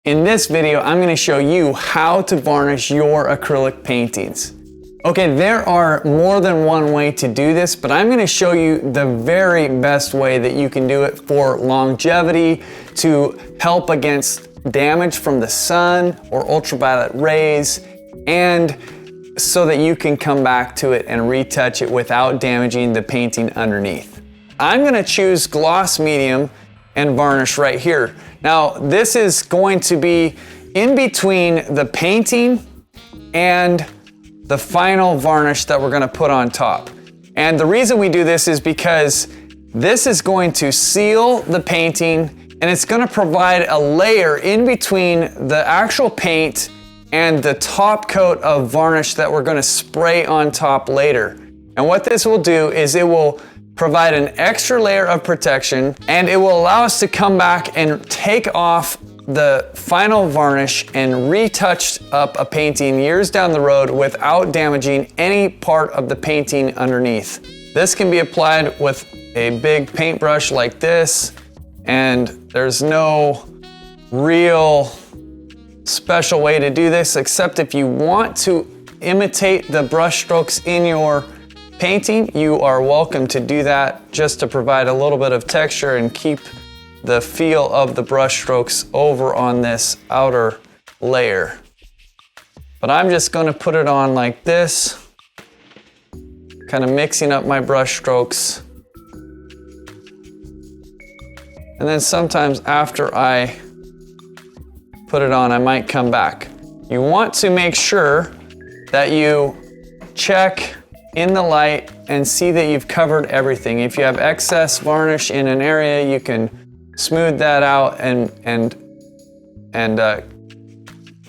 In this video, I'm going to show you how to varnish your acrylic paintings. Okay, there are more than one way to do this, but I'm going to show you the very best way that you can do it for longevity, to help against damage from the sun or ultraviolet rays, and so that you can come back to it and retouch it without damaging the painting underneath. I'm going to choose gloss medium and varnish right here. Now, this is going to be in between the painting and the final varnish that we're going to put on top. And the reason we do this is because this is going to seal the painting, and it's going to provide a layer in between the actual paint and the top coat of varnish that we're going to spray on top later. And what this will do is it will provide an extra layer of protection, and it will allow us to come back and take off the final varnish and retouch up a painting years down the road without damaging any part of the painting underneath. This can be applied with a big paintbrush like this, and there's no real special way to do this, except if you want to imitate the brush strokes in your painting, you are welcome to do that, just to provide a little bit of texture and keep the feel of the brush strokes over on this outer layer. But I'm just going to put it on like this, kind of mixing up my brush strokes. And then sometimes after I put it on, I might come back. You want to make sure that you check in the light and see that you've covered everything. If you have excess varnish in an area, you can smooth that out and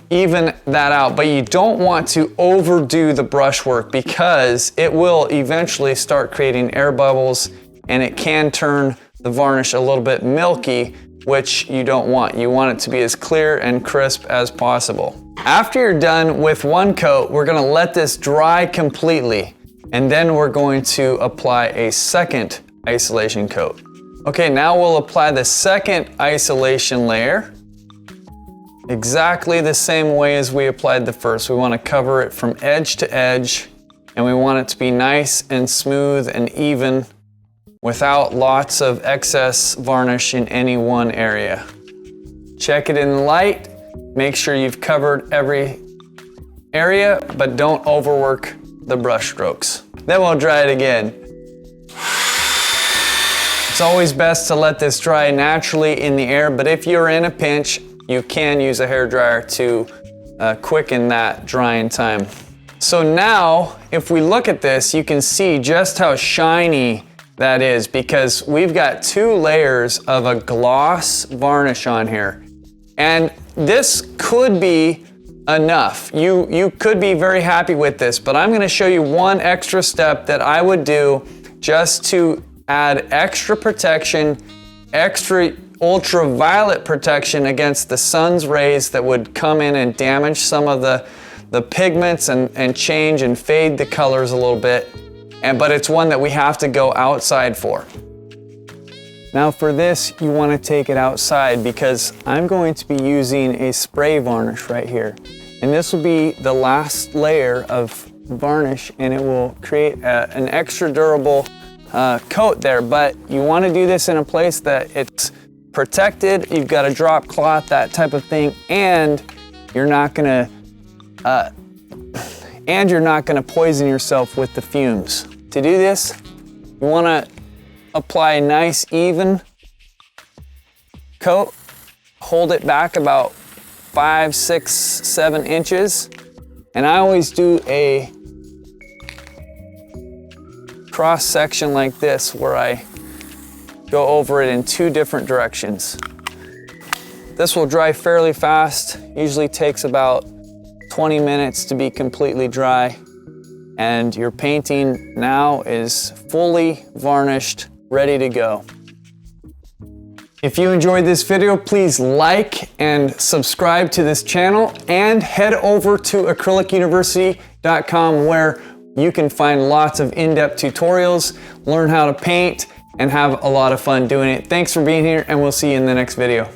even that out, but you don't want to overdo the brushwork, because it will eventually start creating air bubbles, and it can turn the varnish a little bit milky, which you don't want. You want it to be as clear and crisp as possible. After you're done with one coat, we're gonna let this dry completely, and then we're going to apply a second isolation coat. Okay, now we'll apply the second isolation layer exactly the same way as we applied the first. We want to cover it from edge to edge, and we want it to be nice and smooth and even without lots of excess varnish in any one area. Check it in the light, make sure you've covered every area, but don't overwork the brush strokes. Then we'll dry it again. It's always best to let this dry naturally in the air, but if you're in a pinch, you can use a hairdryer to quicken that drying time. So now, if we look at this, you can see just how shiny that is, because we've got two layers of a gloss varnish on here. And this could be enough. You could be very happy with this, but I'm going to show you one extra step that I would do just to add extra protection, extra ultraviolet protection against the sun's rays that would come in and damage some of the pigments and change and fade the colors a little bit. But it's one that we have to go outside for. Now for this, you want to take it outside, because I'm going to be using a spray varnish right here. And this will be the last layer of varnish, and it will create an extra durable coat there. But you want to do this in a place that it's protected. You've got a drop cloth, that type of thing, and you're not gonna poison yourself with the fumes. To do this, you want to apply a nice even coat, hold it back about 5, 6, 7 inches, and I always do a cross section like this where I go over it in 2 different directions. This will dry fairly fast, usually takes about 20 minutes to be completely dry, and your painting now is fully varnished, ready to go. If you enjoyed this video, please like and subscribe to this channel, and head over to acrylicuniversity.com, where you can find lots of in-depth tutorials, learn how to paint, and have a lot of fun doing it. Thanks for being here, and we'll see you in the next video.